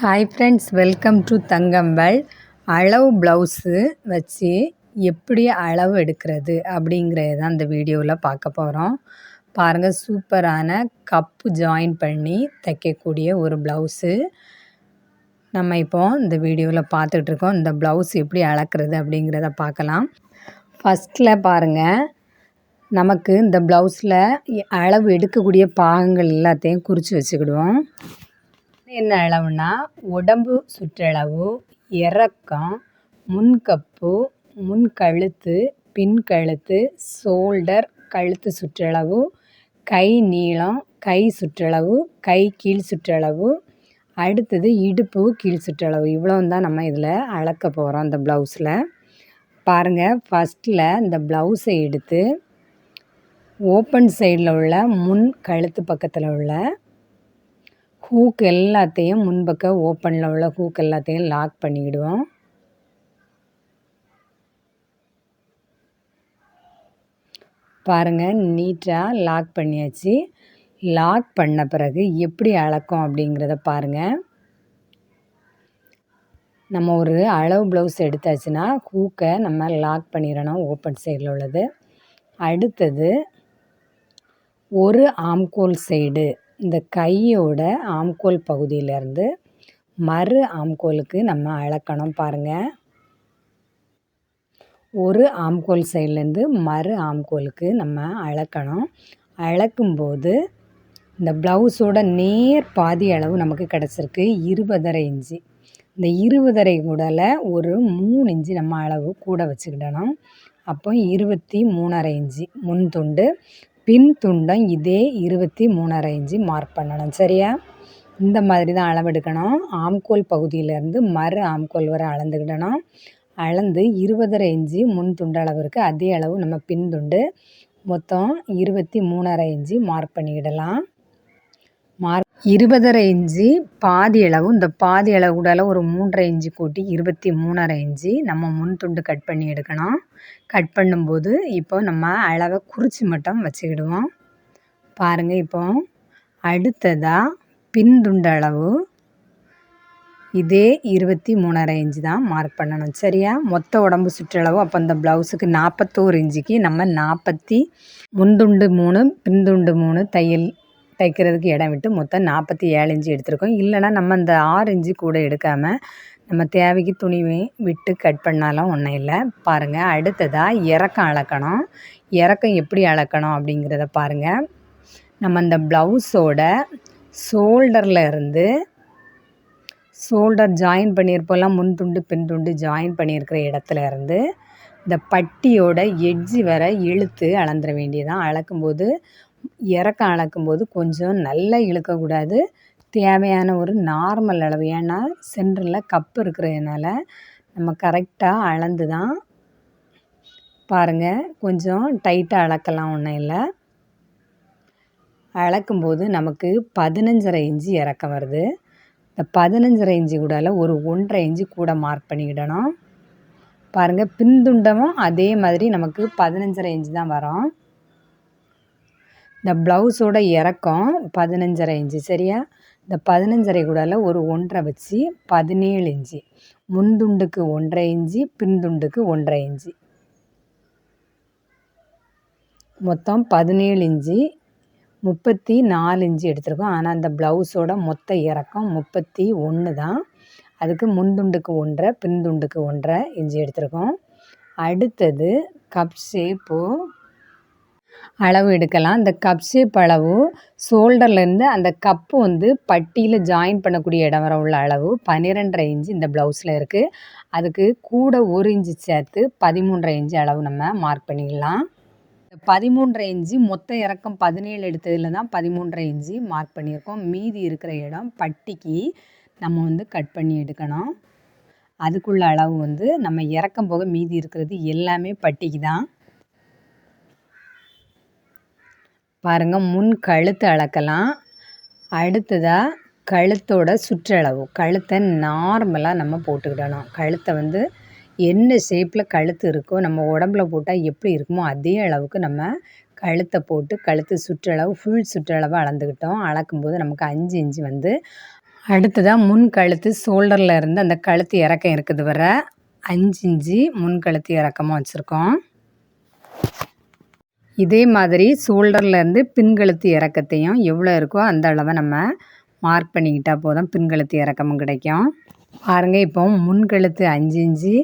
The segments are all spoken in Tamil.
ஹாய் ஃப்ரெண்ட்ஸ், வெல்கம் டு தங்கம்பல். அளவு ப்ளவுஸு வச்சு எப்படி அளவு எடுக்கிறது அப்படிங்கிறது தான் இந்த வீடியோவில் பார்க்க போகிறோம். பாருங்கள், சூப்பரான கப்பு ஜாயின் பண்ணி தைக்கக்கூடிய ஒரு ப்ளவுஸு நம்ம இப்போ இந்த வீடியோவில் பார்த்துட்ருக்கோம். இந்த ப்ளவுஸ் எப்படி அளக்கிறது அப்படிங்கிறத பார்க்கலாம். ஃபஸ்ட்டில் பாருங்கள், நமக்கு இந்த ப்ளவுஸில் அளவு எடுக்கக்கூடிய பாகங்கள் எல்லாத்தையும் குறித்து வச்சுக்கிடுவோம். என்ன அளவுனா, உடம்பு சுற்றளவு, இறக்கம், முன்கப்பு, முன்கழுத்து, பின்கழுத்து, ஷோல்டர் கழுத்து சுற்றளவு, கை நீளம், கை சுற்றளவு, கை கீழ் சுற்றளவு, அடுத்தது இடுப்பு கீழ் சுற்றளவு. இவ்வளோ தான் நம்ம இதில் அளக்க போகிறோம். இந்த ப்ளவுஸில் பாருங்கள், ஃபஸ்ட்டில் இந்த ப்ளவுஸை எடுத்து ஓப்பன் சைடில் உள்ள முன் கழுத்து பக்கத்தில் உள்ள ஹூக் எல்லாத்தையும் முன்பக்கம் ஓப்பனில் உள்ள ஹூக் எல்லாத்தையும் லாக் பண்ணிக்கிடுவோம். பாருங்கள், நீட்டாக லாக் பண்ணியாச்சு. லாக் பண்ண பிறகு எப்படி அளக்கும் அப்படிங்கிறத பாருங்கள். நம்ம ஒரு அளவு ப்ளவுஸ் எடுத்தாச்சுன்னா ஹூக்கை நம்ம லாக் பண்ணிடணும், ஓப்பன் சைடில் உள்ளது. அடுத்தது ஒரு ஆம்கோல் சைடு, இந்த கையோட ஆம்கோல் பகுதியிலேருந்து மறு ஆம்கோலுக்கு நம்ம அளக்கணும். பாருங்கள், ஒரு ஆம்கோல் சைட்லேருந்து மறு ஆம்கோலுக்கு நம்ம அளக்கணும். அளக்கும்போது இந்த ப்ளவுஸோட நேர் பாதி அளவு நமக்கு கிடச்சிருக்கு 20.5 இன்ச்சு. இந்த 20.5 கூடல ஒரு 3 இன்ச்சு நம்ம அளவு கூட வச்சுக்கிடணும். அப்போ 23.5 இன்ச்சு முன் துண்டு, பின் துண்டம் இதே 23.5 இன்ச்சு மார்க் பண்ணணும். சரியா? இந்த மாதிரி தான் அளவெடுக்கணும். ஆம்கோல் பகுதியிலேருந்து மறு ஆம்கோல் வரை அளந்துக்கிடணும். அளந்து 20.5 இன்ச்சு முன் துண்டு அளவு இருக்குது, அதே அளவு நம்ம பின் துண்டு, மொத்தம் 23.5 இன்ச்சு மார்க் பண்ணிக்கிடலாம். 20.5 இன்ச்சு பாதி அளவு, இந்த பாதி அளவு கூட ஒரு 3.5 இன்ச்சு கூட்டி 23.5 இன்ச்சு நம்ம முன் துண்டு கட் பண்ணி எடுக்கணும். கட் பண்ணும்போது இப்போ நம்ம அளவை குறித்து மட்டும் வச்சுக்கிடுவோம். பாருங்கள், இப்போ அடுத்ததாக பின் துண்டு அளவு இதே 23.5 இன்ச்சு தான் மார்க் பண்ணணும். சரியா? மொத்த உடம்பு சுற்றளவு அப்போ இந்த ப்ளவுஸுக்கு 41 இன்ச்சுக்கு நம்ம 40 முன்துண்டு 3 பின்துண்டு 3 தைக்கிறதுக்கு இடம் விட்டு மொத்தம் 47 இன்ச்சு எடுத்திருக்கோம். இல்லைனா நம்ம இந்த 6 இன்ச்சு கூட எடுக்காமல் நம்ம தேவைக்கு துணி விட்டு கட் பண்ணாலும் ஒன்றும் இல்லை. பாருங்கள், அடுத்ததாக இறக்கம் அளக்கணும். இறக்கம் எப்படி அளக்கணும் அப்படிங்கிறத பாருங்கள். நம்ம இந்த ப்ளவுஸோட ஷோல்டரில் இருந்து ஷோல்டர் ஜாயின் பண்ணியிருப்போம்லாம், முன் துண்டு பின் துண்டு ஜாயின் பண்ணியிருக்கிற இடத்துல இருந்து இந்த பட்டியோட எட்ஜி வர இழுத்து அளந்துட வேண்டியதான். அளக்கும்போது இறக்கம் அளக்கும்போது கொஞ்சம் நல்லா இழுக்கக்கூடாது, தேவையான ஒரு நார்மல் அளவு. ஏன்னா சென்டரில் கப்பு இருக்கிறதுனால நம்ம கரெக்டாக அளந்து தான். பாருங்கள், கொஞ்சம் டைட்டாக அளக்கலாம், ஒன்றும் இல்லை. அளக்கும்போது நமக்கு 15.5 இன்ச்சு இறக்கம் வருது. இந்த 15.5 இன்ச்சு கூட ஒரு 1.5 இன்ச்சு கூட மார்க் பண்ணிக்கிடணும். பாருங்கள், பின்துண்டமும் அதே மாதிரி நமக்கு 15.5 இன்ச்சு தான் வரும். இந்த ப்ளவுஸோட இறக்கம் 15.5 இன்ச்சு. சரியா? இந்த 15.5 கூட ஒரு 1.5 வச்சு 17 இன்ச்சு. முன்துண்டுக்கு 1.5 இன்ச்சு, பின்துண்டுக்கு 1.5 இன்ச்சு, மொத்தம் 17 இன்ச்சு. 34 இன்ச்சு எடுத்திருக்கோம். ஆனால் அந்த ப்ளவுஸோட மொத்த இறக்கம் 31 தான். அதுக்கு முன்துண்டுக்கு 1.5, பின்துண்டுக்கு 1.5 இன்ச்சு எடுத்திருக்கோம். அடுத்தது கப் ஷேப்பு அளவு எடுக்கலாம். இந்த கப் ஷேப் அளவு ஷோல்டர்லேருந்து அந்த கப்பு பட்டியில் ஜாயின் பண்ணக்கூடிய இடம் வர உள்ள அளவு 12.5 இன்ச்சு இந்த ப்ளவுஸில் இருக்குது. அதுக்கு கூட 1 இன்ச்சு சேர்த்து 13.5 இன்ச்சு அளவு நம்ம மார்க் பண்ணிக்கலாம். 13.5 இன்ச்சு மொத்த இறக்கம் 17 எடுத்ததில் தான் 13.5 இன்ச்சு மார்க் பண்ணியிருக்கோம். மீதி இருக்கிற இடம் பட்டிக்கு நம்ம கட் பண்ணி எடுக்கணும். அதுக்குள்ள அளவு நம்ம இறக்கம் போக மீதி இருக்கிறது எல்லாமே பட்டிக்கு தான். பாருங்கள், முன் கழுத்து அளக்கலாம். அடுத்ததாக கழுத்தோட சுற்றளவு, கழுத்தை நார்மலாக நம்ம போட்டுக்கிடணும். கழுத்தை என்ன ஷேப்பில் கழுத்து இருக்கோ, நம்ம உடம்புல போட்டால் எப்படி இருக்குமோ அதே அளவுக்கு நம்ம கழுத்தை போட்டு கழுத்து சுற்றளவு ஃபுல் சுற்றளவு அளந்துக்கிட்டோம். அளக்கும்போது நமக்கு 5 இன்ச்சு அடுத்ததாக முன் கழுத்து ஷோல்டரில் இருந்து அந்த கழுத்து இறக்கம் இருக்குது வர 5 இன்ச்சு முன் கழுத்து இறக்கமாக வச்சுருக்கோம். இதே மாதிரி ஷோல்டரில் இருந்து பின்கழுத்து இறக்கத்தையும் எவ்வளோ இருக்கோ அந்த அளவை நம்ம மார்க் பண்ணிக்கிட்டால் போதும், பின்கழுத்து இறக்கமும் கிடைக்கும். பாருங்கள், இப்போ முன்கழுத்து 5 இன்ச்சு,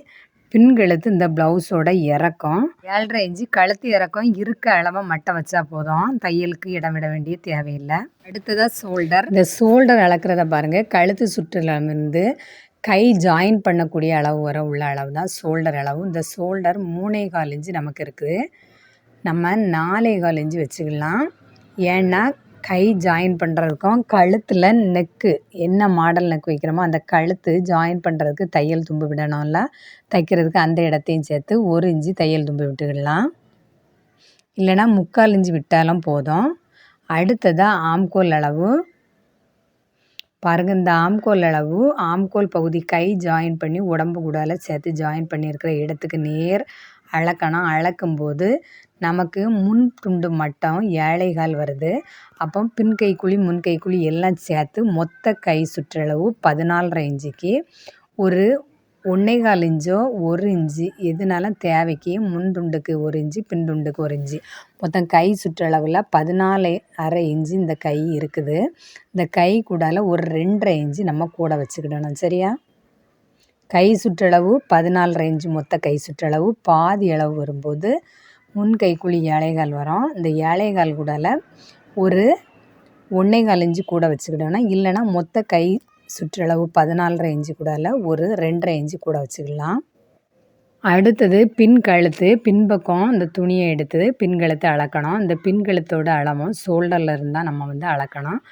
பின்கழுத்து இந்த ப்ளவுஸோட இறக்கம் 7.5 இன்ச்சு. கழுத்து இறக்கம் இருக்க அளவை மட்டும் வச்சா போதும், தையலுக்கு இடம் விட வேண்டிய தேவையில்லை. அடுத்ததாக ஷோல்டர். இந்த ஷோல்டர் அளக்கிறத பாருங்கள், கழுத்து சுற்றுலேருந்து கை ஜாயின் பண்ணக்கூடிய அளவு வர உள்ள அளவு தான் ஷோல்டர் அளவு. இந்த ஷோல்டர் 3.25 இன்ச்சு நமக்கு இருக்குது. நம்ம 4.25 இன்ச்சு வச்சுக்கலாம். ஏன்னா கை ஜாயின் பண்ணுறதுக்கும் கழுத்தில் நெக்கு என்ன மாடல் நெக் வைக்கிறோமோ அந்த கழுத்து ஜாயின் பண்ணுறதுக்கு தையல் தும்பு விடணும்ல, தைக்கிறதுக்கு அந்த இடத்தையும் சேர்த்து 1 இன்ச்சு தையல் தும்பு விட்டுக்கிடலாம். இல்லைனா 3/4 இன்ச்சு விட்டாலும் போதும். அடுத்ததாக ஆம்கோல் அளவு பாருங்கள், இந்த ஆம்கோல் அளவு ஆம்கோல் பகுதி கை ஜாயின் பண்ணி உடம்பு கூடால சேர்த்து ஜாயின் பண்ணியிருக்கிற இடத்துக்கு நேர் அளக்கணும். அளக்கும்போது நமக்கு முன் துண்டு மட்டும் 7.25 வருது. அப்போ பின் கைக்குழி முன் கைக்குழி எல்லாம் சேர்த்து மொத்த கை சுற்றளவு 14.5 இன்ச்சுக்கு ஒரு 1.25 இன்ச்சோ 1 இன்ச்சு எதுனாலும் தேவைக்கு முன் துண்டுக்கு 1 இன்ச்சு பின் துண்டுக்கு 1 இன்ச்சு மொத்தம் கை சுற்றளவில் 14.5 இன்ச்சு இந்த கை இருக்குது. இந்த கை கூடால ஒரு 2.5 இன்ச்சு நம்ம கூட வச்சுக்கிடணும். சரியா? கை சுற்றளவு 14.5 இன்ச்சு மொத்த கை சுற்றளவு. பாதி அளவு வரும்போது முன் கைக்குழி 7.25 வரும். இந்த 7.25 கூடால ஒரு 1.25 இன்ச்சு கூட வச்சுக்கிடணும். இல்லைனா மொத்த கை சுற்றளவு 14.5 இன்ச்சு கூடால ஒரு 2.5 இன்ச்சு கூட வச்சுக்கலாம். அடுத்தது பின் கழுத்து. பின்பக்கம் இந்த துணியை எடுத்து பின் கழுத்தை அளக்கணும். இந்த பின் கழுத்தோட அளவும் ஷோல்டரில் இருந்தால் நம்ம அளக்கணும்.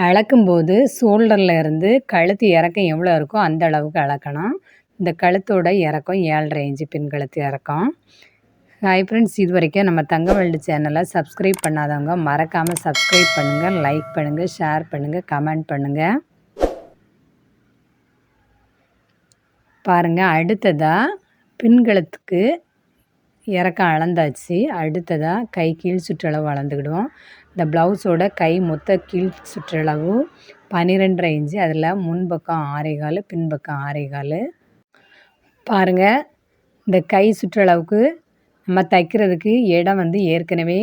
அளக்கும்போது ஷோல்டரில் இருந்து கழுத்து இறக்கம் எவ்வளோ இருக்கோ அந்த அளவுக்கு அளக்கணும். இந்த கழுத்தோட இறக்கம் 7.5 இன்ச்சு பின் கழுத்து இறக்கம். ஹாய் ஃப்ரெண்ட்ஸ், இது வரைக்கும் நம்ம தங்கவேல்டு சேனலை சப்ஸ்கிரைப் பண்ணாதவங்க மறக்காமல் சப்ஸ்கிரைப் பண்ணுங்கள், லைக் பண்ணுங்கள், ஷேர் பண்ணுங்கள், கமெண்ட் பண்ணுங்கள். பாருங்கள், அடுத்ததாக பின்கழுத்துக்கு இறக்கம் அளந்தாச்சு. அடுத்ததாக கை கீழ் சுற்றளவு அளந்துக்கிடுவோம். இந்த ப்ளவுஸோட கை மொத்த கீழ் சுற்றளவு 12.5 இன்ச்சு. அதில் முன்பக்கம் 6.25, பின்பக்கம் 6.25. பாருங்கள், இந்த கை சுற்றளவுக்கு நம்ம தைக்கிறதுக்கு இடம் ஏற்கனவே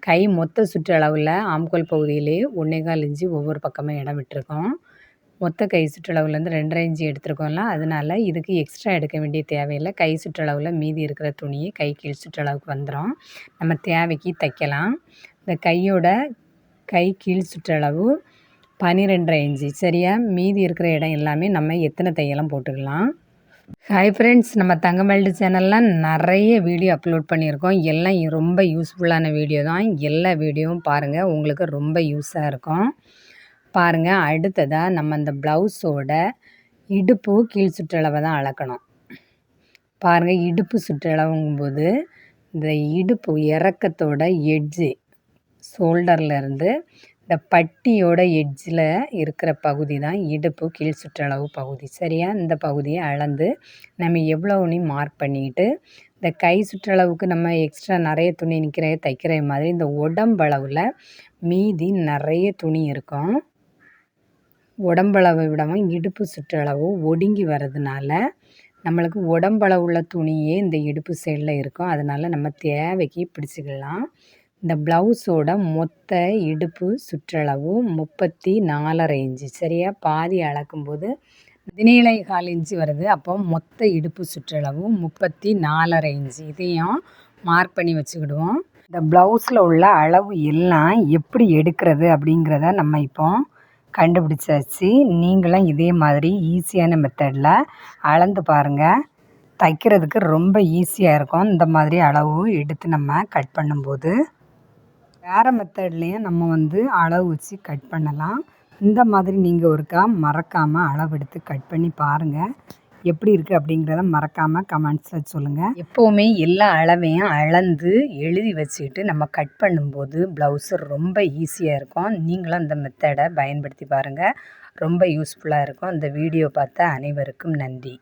கை மொத்த சுற்றளவில் ஆம்கோல் பகுதியிலே 1.25 இன்ச்சு ஒவ்வொரு பக்கமும் இடம் விட்டுருக்கோம். மொத்த கை சுற்றளவுலேருந்து 2.5 இன்ச்சு எடுத்துருக்கோம்ல, அதனால் இதுக்கு எக்ஸ்ட்ரா எடுக்க வேண்டிய தேவையில்லை. கை சுற்றளவில் மீதி இருக்கிற துணியை கை கீழ் சுற்றளவுக்கு வந்துடும். நம்ம தேவைக்கு தைக்கலாம். இந்த கையோட கை கீழ் சுற்றளவு 12.5 இன்ச்சு. சரியா? மீதி இருக்கிற இடம் எல்லாமே நம்ம எத்தனை தையலாம் போட்டுக்கலாம். ஹாய் ஃப்ரெண்ட்ஸ், நம்ம தங்கவேல்டு சேனலில் நிறைய வீடியோ அப்லோட் பண்ணியிருக்கோம். எல்லாம் ரொம்ப யூஸ்ஃபுல்லான வீடியோ தான். எல்லா வீடியோவும் பாருங்கள், உங்களுக்கு ரொம்ப யூஸாக இருக்கும். பாருங்கள், அடுத்ததாக நம்ம இந்த ப்ளவுஸோட இடுப்பு கீழ் சுற்றளவை தான் அளக்கணும். பாருங்கள், இடுப்பு சுற்றளவுங்கும்போது இந்த இடுப்பு இறக்கத்தோட எட்ஜு ஷோல்டர்லேருந்து இந்த பட்டியோட எட்ஜில் இருக்கிற பகுதி தான் இடுப்பு கீழ் சுற்றளவு பகுதி. சரியா? இந்த பகுதியை அளந்து நம்ம எவ்வளோன்னு மார்க் பண்ணிக்கிட்டு இந்த கை சுற்றளவுக்கு நம்ம எக்ஸ்ட்ரா நிறைய துணி தைக்கிற மாதிரி இந்த உடம்பளவில் மீதி நிறைய துணி இருக்கும். உடம்பளவை விடவும் இடுப்பு சுற்றளவு ஒடுங்கி வர்றதுனால நம்மளுக்கு உடம்பளவுள்ள துணியே இந்த இடுப்பு சைடில் இருக்கும். அதனால் நம்ம தேவைக்கு பிடிச்சிக்கலாம். இந்த ப்ளவுஸோட மொத்த இடுப்பு சுற்றளவு 34.5 இன்ச்சு. சரியா? பாதி அளக்கும்போது 17.25 இன்ச்சு வருது. அப்போ மொத்த இடுப்பு சுற்றளவு 34.5 இன்ச்சு. இதையும் மார்க் பண்ணி வச்சுக்கிடுவோம். இந்த ப்ளவுஸில் உள்ள அளவு எல்லாம் எப்படி எடுக்கிறது அப்படிங்கிறத நம்ம இப்போ கண்டுபிடிச்சாச்சு. நீங்களும் இதே மாதிரி ஈஸியான மெத்தடில் அளந்து பாருங்கள். தைக்கிறதுக்கு ரொம்ப ஈஸியாக இருக்கும். இந்த மாதிரி அளவு எடுத்து நம்ம கட் பண்ணும்போது வேறு மெத்தட்லேயும் நம்ம அளவு வச்சு கட் பண்ணலாம். இந்த மாதிரி நீங்கள் ஒருக்கா மறக்காமல் அளவு எடுத்து கட் பண்ணி பாருங்கள். எப்படி இருக்குது அப்படிங்கிறத மறக்காமல் கமெண்ட்ஸில் சொல்லுங்கள். எப்போவுமே எல்லா அளவையும் அளந்து எழுதி வச்சுக்கிட்டு நம்ம கட் பண்ணும்போது ப்ளவுஸு ரொம்ப ஈஸியாக இருக்கும். நீங்களும் இந்த மெத்தடை பயன்படுத்தி பாருங்கள். ரொம்ப யூஸ்ஃபுல்லாக இருக்கும். இந்த வீடியோ பார்த்த அனைவருக்கும் நன்றி.